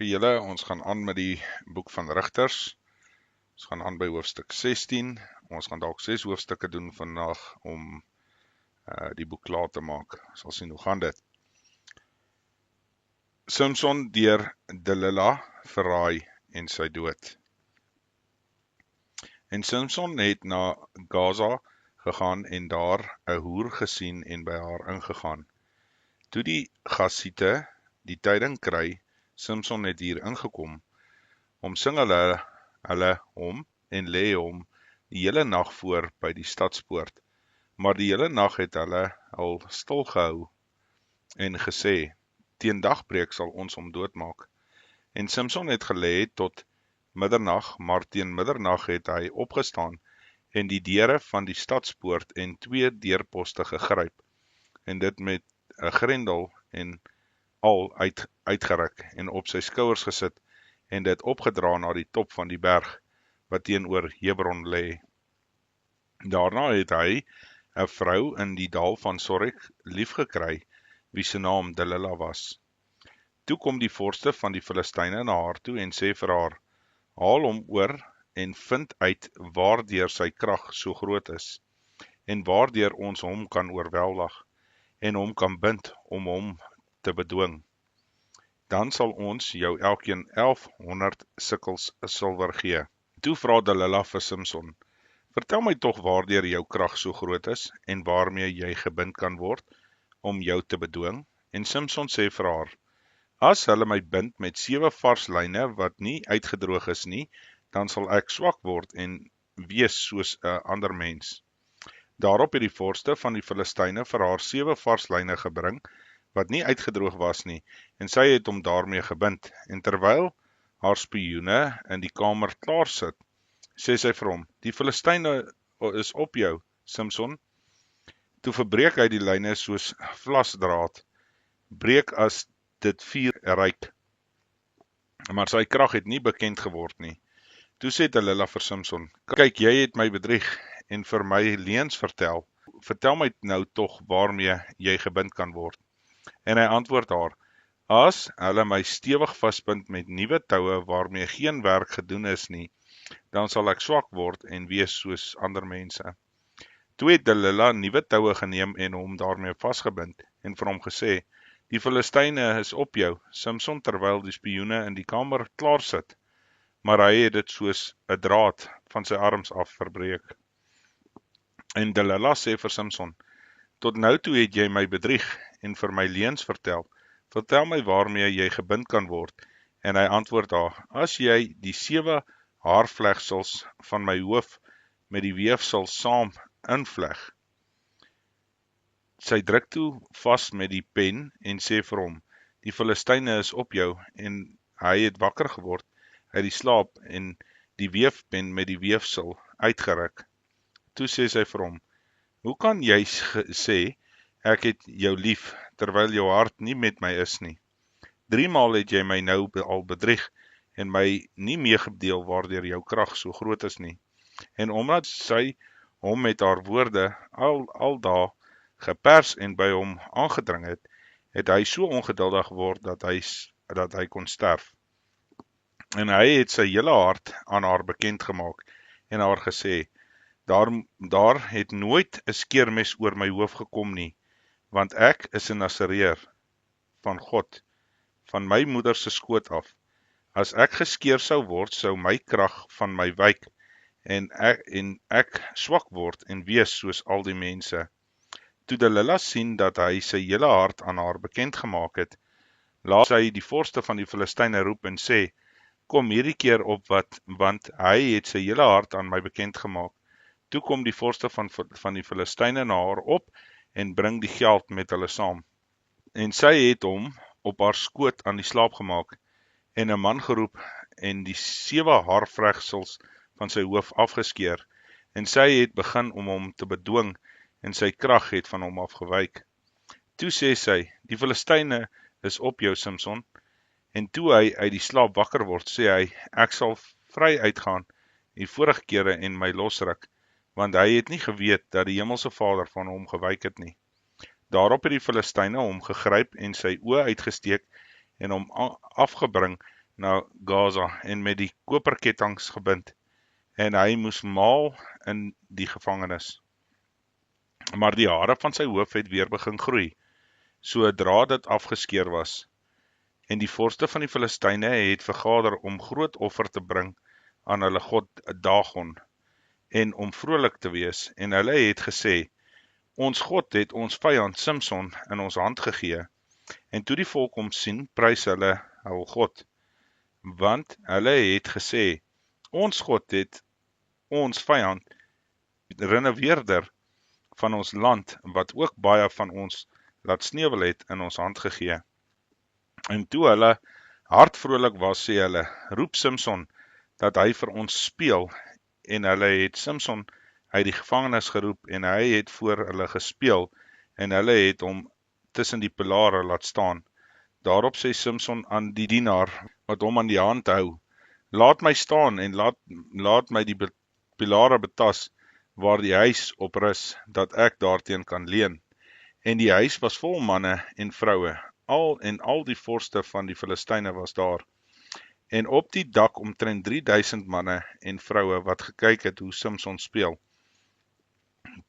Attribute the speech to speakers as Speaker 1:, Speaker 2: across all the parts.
Speaker 1: Goeie julle, ons gaan aan met die boek van Rigters. Ons gaan aan by hoofstuk 16. Ons gaan dalk 6 hoofstukke doen vandag om die boek klaar te maak. Ons sal sien hoe gaan dit. Samson deur Delilah verraai en sy dood. En Samson het na Gaza gegaan en daar 'n hoer gesien en by haar ingegaan. Toe die Gasiete die tyding kry, Samson het hier ingekom, omsing hulle hom en lê hom die hele nag voor by die stadspoort, maar die hele nag het hulle al stilgehou en gesê, teen dagbreek sal ons hom doodmaak. En Samson het gelê tot middernag, maar teen middernag het hy opgestaan en die deure van die stadspoort en 2 deurposte gegryp, en dit met 'n grendel en al uitgeruk en op sy skouers gesit en dit opgedra na die top van die berg wat teenoor Hebron lê. Daarna het hy 'n vrou in die dal van Sorek liefgekry, wie se naam Delilah was. Toe kom die vorste van die Filistyne na haar toe en sê vir haar, haal hom oor en vind uit waardeur sy krag so groot is, en waardeur ons hom kan oorweldig, en hom kan bind om hom te bedwing. Dan sal ons jou elkeen 1100 sikkels silwer gee. Toe vra Delilah vir Samson, vertel my tog waardeur jou krag so groot is, en waarmee jy gebind kan word, om jou te bedwing. En Samson sê vir haar, as hulle my bind met 7 vars lyne wat nie uitgedroog is nie, dan sal ek swak word en wees soos 'n ander mens. Daarop het die vorste van die Filistyne vir haar 7 vars lyne gebring, wat nie uitgedroog was nie, en sy het hom daarmee gebind. En terwyl haar spioene in die kamer klaar sit, sê sy vir hom, die Filistyne is op jou, Samson. Toe verbreek hy die lyne soos vlasdraad, breek as dit vuur ryk, maar sy krag het nie bekend geword nie. Toe sê Delilah vir Samson, kyk, jy het my bedrieg en vir my leuns vertel. Vertel my nou tog waarmee jy gebind kan word. En hy antwoord haar, as hulle my stewig vasbind met nuwe toue waarmee geen werk gedoen is nie, dan sal ek swak word en wees soos ander mense. Toe het Delilah nuwe toue geneem en hom daarmee vasgebind en vir hom gesê, die Filistyne is op jou, Samson, terwyl die spioene in die kamer klaar sit, maar hy het dit soos 'n draad van sy arms af verbreek. En Delilah sê vir Samson, tot nou toe het jy my bedrieg en vir my leuns vertel, vertel my waarmee jy gebind kan word. En hy antwoord haar, as jy die 7 haarvlegsels van my hoof met die weefsel saam invleg. Sy druk toe vas met die pen en sê vir hom, die Filistyne is op jou, en hy het wakker geword uit die slaap en die weefpen met die weefsel uitgeruk. Toe sê sy vir hom, hoe kan jy sê, ek het jou lief, terwyl jou hart nie met my is nie? 3 maal het jy my nou al bedrieg, en my nie meegedeel waardeur jou krag so groot is nie. En omdat sy hom met haar woorde aldaar gepers en by hom aangedring het, het hy so ongeduldig geword dat hy kon sterf. En hy het sy hele hart aan haar bekend gemaak en haar gesê, daar het nooit 'n skeermes oor my hoof gekom nie, want ek is 'n Nasareër van God, van my moeder se skoot af. As ek geskeer sou word, sou my krag van my wyk, en ek swak word en wees soos al die mense. Toe Delilah sien dat hy sy hele hart aan haar bekend gemaak het, laat sy die vorste van die Filistyne roep en sê, kom hierdie keer op want hy het sy hele hart aan my bekend gemaak. Toe kom die vorste van die Filistyne na haar op en bring die geld met hulle saam. En sy het hom op haar skoot aan die slaap gemaak en 'n man geroep en die 7 haarvlegsels van sy hoof afgeskeer. En sy het begin om hom te bedwing en sy krag het van hom afgewyk. Toe sê sy, die Filistyne is op jou, Samson. En toe hy uit die slaap wakker word, sê hy, ek sal vry uitgaan die vorige kere en my losruk, want hy het nie geweet dat die hemelse Vader van hom gewyk het nie. Daarop het die Filistyne hom gegryp en sy oë uitgesteek en hom afgebring na Gaza en met die koperketTINGs gebind en hy moes maal in die gevangenis. Maar die hare van sy hoof het weer begin groei, sodra dit afgeskeer was. En die vorste van die Filistyne het vergader om groot offer te bring aan hulle god Dagon, en om vrolik te wees, en hulle het gesê, ons God het ons vyand Simson in ons hand gegee, en toe die volk hom sien, prys hulle hul God, want hulle het gesê, ons God het ons vyand, renoveerder van ons land, wat ook baie van ons laat sneuwel het, in ons hand gegee. En toe hulle hartvrolik was, sê hulle, roep Simson, dat hy vir ons speel, en hulle het Simson uit die gevangenis geroep, en hy het voor hulle gespeel, en hulle het hom tussen die pilare laat staan. Daarop sê Simson aan die dienaar, wat hom aan die hand hou, laat my staan, en laat my die pilare betas, waar die huis op rus, dat ek daarteen kan leun. En die huis was vol manne en vroue, al die vorste van die Filistyne was daar. En op die dak omtrent 3000 manne en vroue, wat gekyk het hoe Simson speel.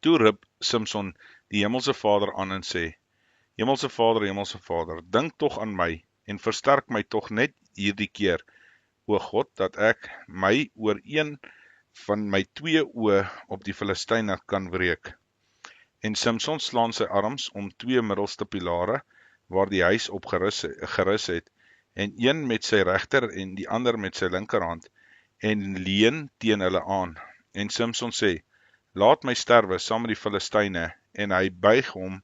Speaker 1: Toe roep Simson die Hemelse Vader aan en sê, Hemelse Vader, dink tog aan my, en versterk my tog net hierdie keer, o God, dat ek my oor een van my 2 oë op die Filistyne kan wreek. En Simson slaan sy arms om 2 middelste pilare, waar die huis op gerus het, en een met sy regter en die ander met sy linkerhand, en leun teen hulle aan. En Simson sê, laat my sterwe saam met die Filistyne, en hy buig hom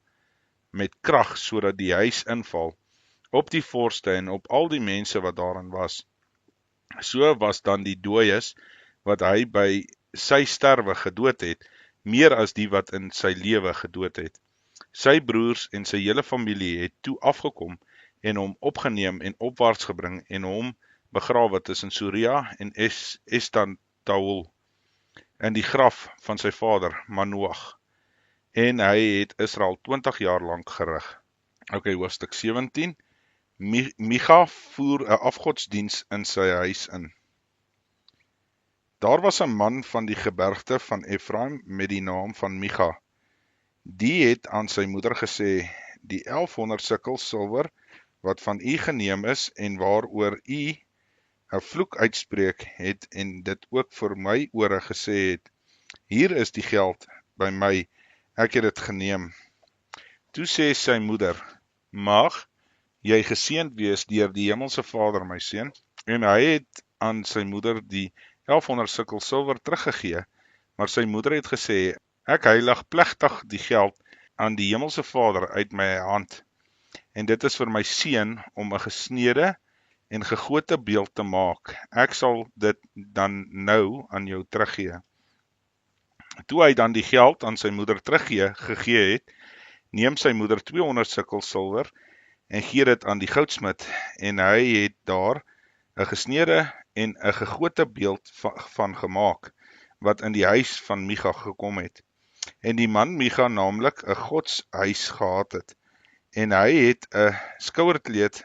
Speaker 1: met krag, sodat die huis inval, op die vorste en op al die mense wat daarin was. So was dan die dooies, wat hy by sy sterwe gedood het, meer as die wat in sy lewe gedood het. Sy broers en sy hele familie het toe afgekom, en hom opgeneem en opwaarts gebring, en hom begrawe tussen Soria en Eshtaol, in die graf van sy vader Manoach, en hy het Israel 20 jaar lank gerig. Hoofstuk 17, Micha voer 'n afgodsdiens in sy huis in. Daar was 'n man van die gebergte van Efraim met die naam van Micha. Die het aan sy moeder gesê, die 1100 sikkel silwer, wat van u geneem is, en waaroor u 'n vloek uitspreek het, en dit ook vir my ore gesê het, hier is die geld by my, ek het dit geneem. Toe sê sy moeder, mag jy geseënd wees deur die Hemelse Vader, my seun, en hy het aan sy moeder die 1100 sikkel silwer teruggegee, maar sy moeder het gesê, ek heilig plegtig die geld aan die Hemelse Vader uit my hand, en dit is vir my seun om 'n gesnede en gegote beeld te maak. Ek sal dit dan nou aan jou teruggee. Toe hy dan die geld aan sy moeder teruggegee het, neem sy moeder 200 sikkel silwer en gee dit aan die goudsmid, en hy het daar 'n gesnede en 'n gegote beeld van gemaak, wat in die huis van Micha gekom het. En die man Micha naamlik 'n godshuis gehad het, en hy het 'n skouerkleed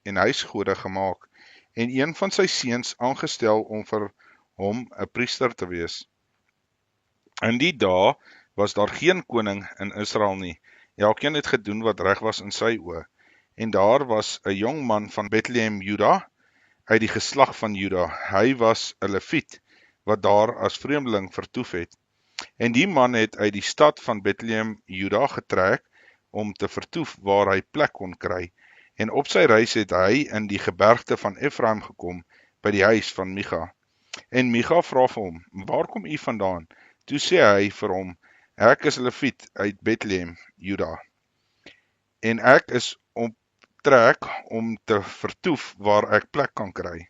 Speaker 1: en huisgode gemaak, en een van sy seuns aangestel om vir hom 'n priester te wees. In die dae was daar geen koning in Israel nie, elkeen het gedoen wat reg was in sy oë, en daar was 'n jong man van Bethlehem, Juda, uit die geslag van Juda, hy was 'n Leviet, wat daar as vreemdeling vertoef het. En die man het uit die stad van Bethlehem, Juda getrek, om te vertoef waar hy plek kon kry, en op sy reis het hy in die gebergte van Efraim gekom, by die huis van Micha. En Micha vra vir hom, waar kom u vandaan? Toe sê hy vir hom, ek is 'n Leviet uit Bethlehem, Juda, en ek is op trek om te vertoef waar ek plek kan kry.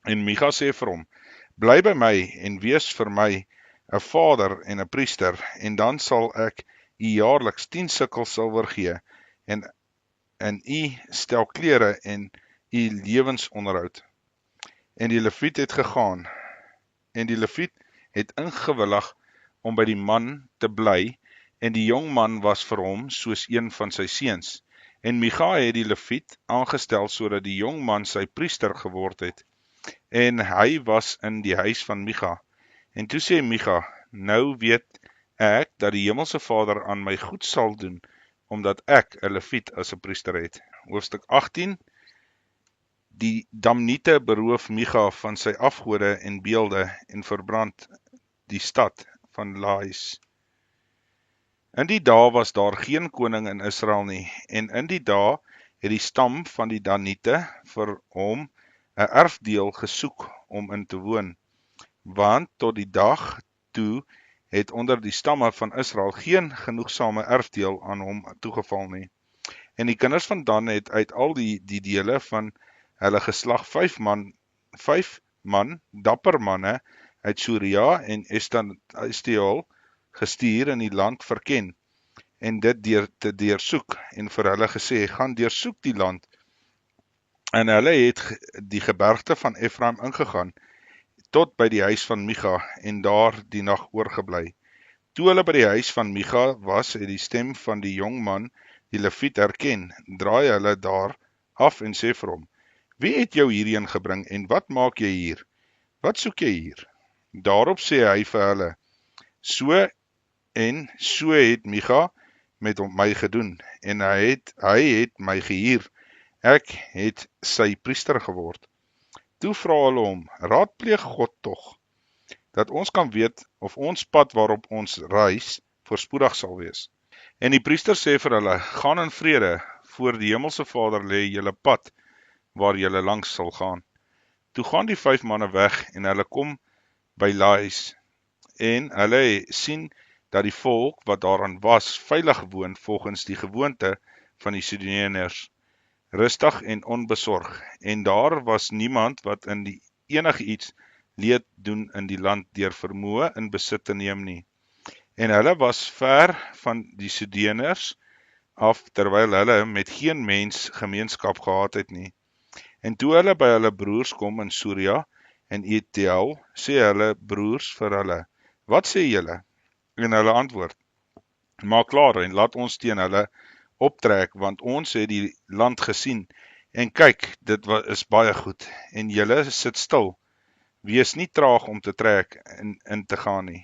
Speaker 1: En Micha sê vir hom, bly by my en wees vir my 'n vader en 'n priester, en dan sal ek u jaarliks 10 sikkel silwer gee, en u stel klere en u lewensonderhoud. En die Leviet het gegaan, en die Leviet het ingewillig om by die man te bly, en die jong man was vir hom soos een van sy seuns, En Micha het die leviet aangestel sodat die jong man sy priester geword het. En hy was in die huis van Micha. En toe sê Micha, nou weet ek dat die hemelse Vader aan my goed sal doen, omdat ek 'n leviet as 'n priester het. Hoofstuk 18. Die Damniete beroof Micha van sy afgode en beelde en verbrand die stad van Lais. In die dae was daar geen koning in Israel nie, en in die dae het die stam van die Daniete vir hom 'n erfdeel gesoek om in te woon, want tot die dag toe het onder die stamme van Israel geen genoegsame erfdeel aan hom toegeval nie. En die kinders van Dan het uit al die dele van hulle geslag 5 man, dapper manne uit Soria en Estaol gestuur in die land verken, en dit te deursoek, en vir hulle gesê, gaan deursoek die land. En hulle het die gebergte van Efraim ingegaan, tot by die huis van Micha, en daar die nag oorgebly. Toe hulle by die huis van Micha was, het die stem van die jong man, die leviet herken, draai hulle daar af en sê vir hom, wie het jou hierheen gebring, en wat maak jy hier? Wat soek jy hier? Daarop sê hy vir hulle, so het Micha met my gedoen, en hy het my gehuur, ek het sy priester geword. Toe vra hulle hom, raadpleeg God tog, dat ons kan weet of ons pad waarop ons reis voorspoedig sal wees. En die priester sê vir hulle, gaan in vrede, voor die hemelse Vader lê julle pad, waar julle langs sal gaan. Toe gaan die 5 manne weg, en hulle kom by Lais, en hulle sien dat die volk wat daaraan was, veilig woon volgens die gewoonte van die Sidoniërs, rustig en onbesorg, en daar was niemand wat in die enige iets leed doen in die land deur vermoë in besit te neem nie. En hulle was ver van die Sidoniërs af, terwyl hulle met geen mens gemeenskap gehad het nie. En toe hulle by hulle broers kom in Soria en Estaol, sê hulle broers vir hulle, wat sê julle? En hulle antwoord, maak klaar en laat ons teen hulle optrek, want ons het die land gesien, en kyk, dit is baie goed, en julle sit stil, wees nie traag om te trek en in te gaan nie,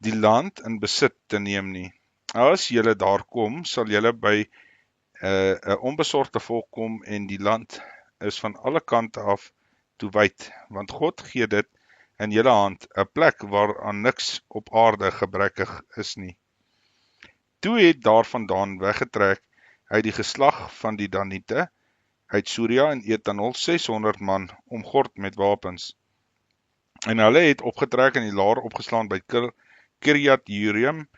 Speaker 1: die land in besit te neem nie. As julle daar kom, sal julle by 'n onbesorgde volk kom, en die land is van alle kante af toewyd, want God gee dit in julle hand, 'n plek waaraan niks op aarde gebrekkig is nie. Toe het daarvandaan weggetrek uit die geslag van die Daniete, uit Soria en Estaol 600 man, omgord met wapens. En hulle het opgetrek en die laar opgeslaan by Kirjat Jearim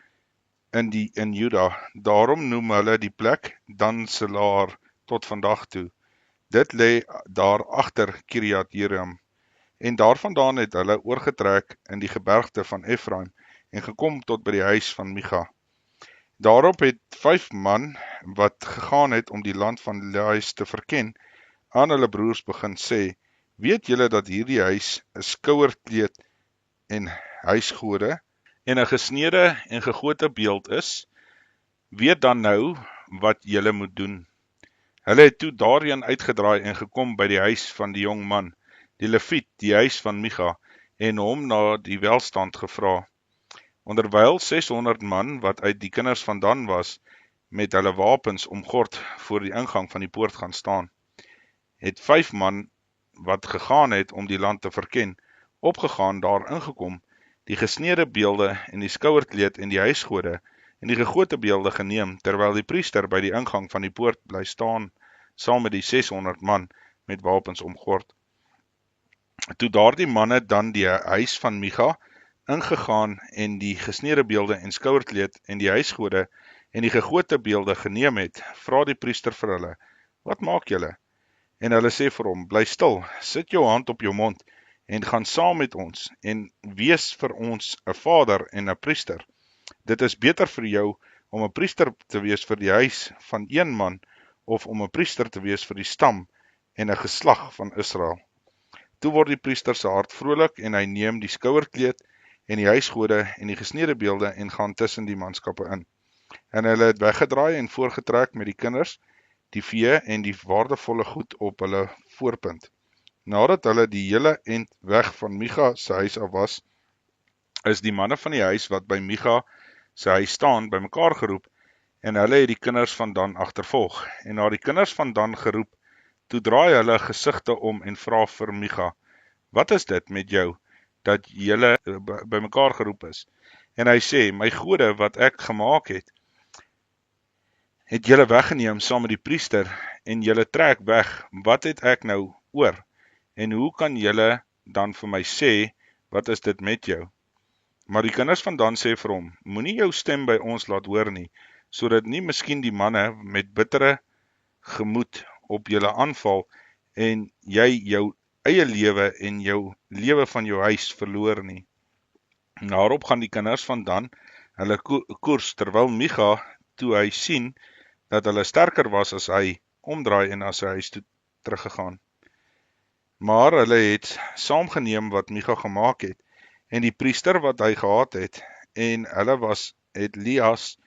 Speaker 1: in Juda. Daarom noem hulle die plek Dan se laar tot vandag toe. Dit lê daar agter Kirjat Jearim. En daarvandaan het hulle oorgetrek in die gebergte van Efraim en gekom tot by die huis van Micha. Daarop het 5 man wat gegaan het om die land van Lais te verken, aan hulle broers begin sê, weet julle dat hierdie huis 'n skouerkleed en huisgode en 'n gesnede en gegote beeld is? Weet dan nou wat julle moet doen. Hulle het toe daarheen uitgedraai en gekom by die huis van die jong man, die leviet, die huis van Micha, en hom na die welstand gevra. Onderwyl 600 man, wat uit die kinders van Dan was, met hulle wapens omgord voor die ingang van die poort gaan staan, het 5 man, wat gegaan het om die land te verken, opgegaan daar ingekom, die gesnede beelde en die skouerkleed en die huisgode en die gegote beelde geneem, terwyl die priester by die ingang van die poort bly staan, saam met die 600 man met wapens omgord. Toe daardie manne dan die huis van Micha ingegaan en die gesnede beelde en skouerkleed en die huisgode en die gegote beelde geneem het, vra die priester vir hulle, wat maak julle? En hulle sê vir hom, bly stil, sit jou hand op jou mond en gaan saam met ons en wees vir ons 'n vader en 'n priester. Dit is beter vir jou om 'n priester te wees vir die huis van een man of om 'n priester te wees vir die stam en 'n geslag van Israel. Toe word die priester se hart vrolik en hy neem die skouerkleed en die huisgode en die gesnede beelde en gaan tussen die manskappe in. en hulle het weggedraai en voorgetrek met die kinders, die vee en die waardevolle goed op hulle voorpunt. Nadat hulle die hele end weg van Micha se huis af was, is die manne van die huis wat by Micha se huis staan bymekaar geroep, en hulle het die kinders van Dan agtervolg. En na die kinders van Dan geroep, toe draai hulle gesigte om en vra vir Micha: "Wat is dit met jou, dat julle bymekaar geroep is?" En hy sê: "My gode wat ek gemaak het julle weggeneem saam met die priester, en julle trek weg. Wat het ek nou oor? En hoe kan julle dan vir my sê, wat is dit met jou?" Maar die kinders van Dan sê vir hom: "Moenie jou stem by ons laat hoor nie, sodat nie miskien die manne met bittere gemoed op julle aanval, en jy jou eie lewe en jou lewe van jou huis verloor nie." Daarop gaan die kinders van Dan hulle koers, terwyl Micha, toe hy sien dat hulle sterker was as hy, omdraai en na sy huis toe teruggegaan. Maar hulle het saamgeneem wat Micha gemaak het, en die priester wat hy gehad het, en hulle het Lias,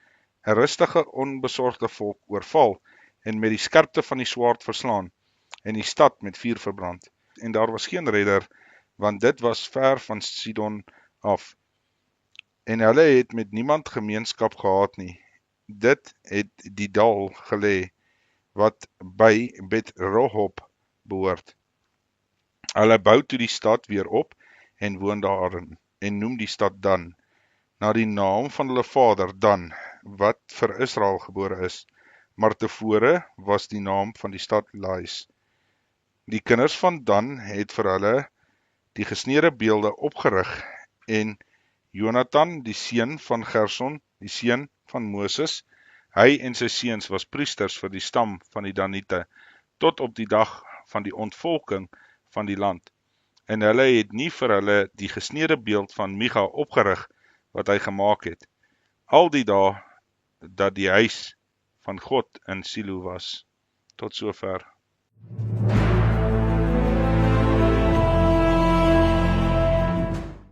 Speaker 1: 'n rustige, onbesorgde volk, oorval, en met die skerpte van die swaard verslaan, en die stad met vuur verbrand. En daar was geen redder, want dit was ver van Sidon af, en hulle het met niemand gemeenskap gehad nie. Dit het die dal gelê, wat by Bet-Rehob behoort. Hulle bou toe die stad weer op, en woon daarin, en noem die stad Dan, na die naam van hulle vader Dan, wat vir Israel gebore is, maar tevore was die naam van die stad Lais. Die kinders van Dan het vir hulle die gesneede beelde opgerig, en Jonathan, die seun van Gerson, die seun van Moses, hy en sy seuns was priesters vir die stam van die Danite, tot op die dag van die ontvolking van die land. En hulle het nie vir hulle die gesneede beeld van Micha opgerig, wat hy gemaak het, al die dae dat die huis van God in Silo was. Tot sover.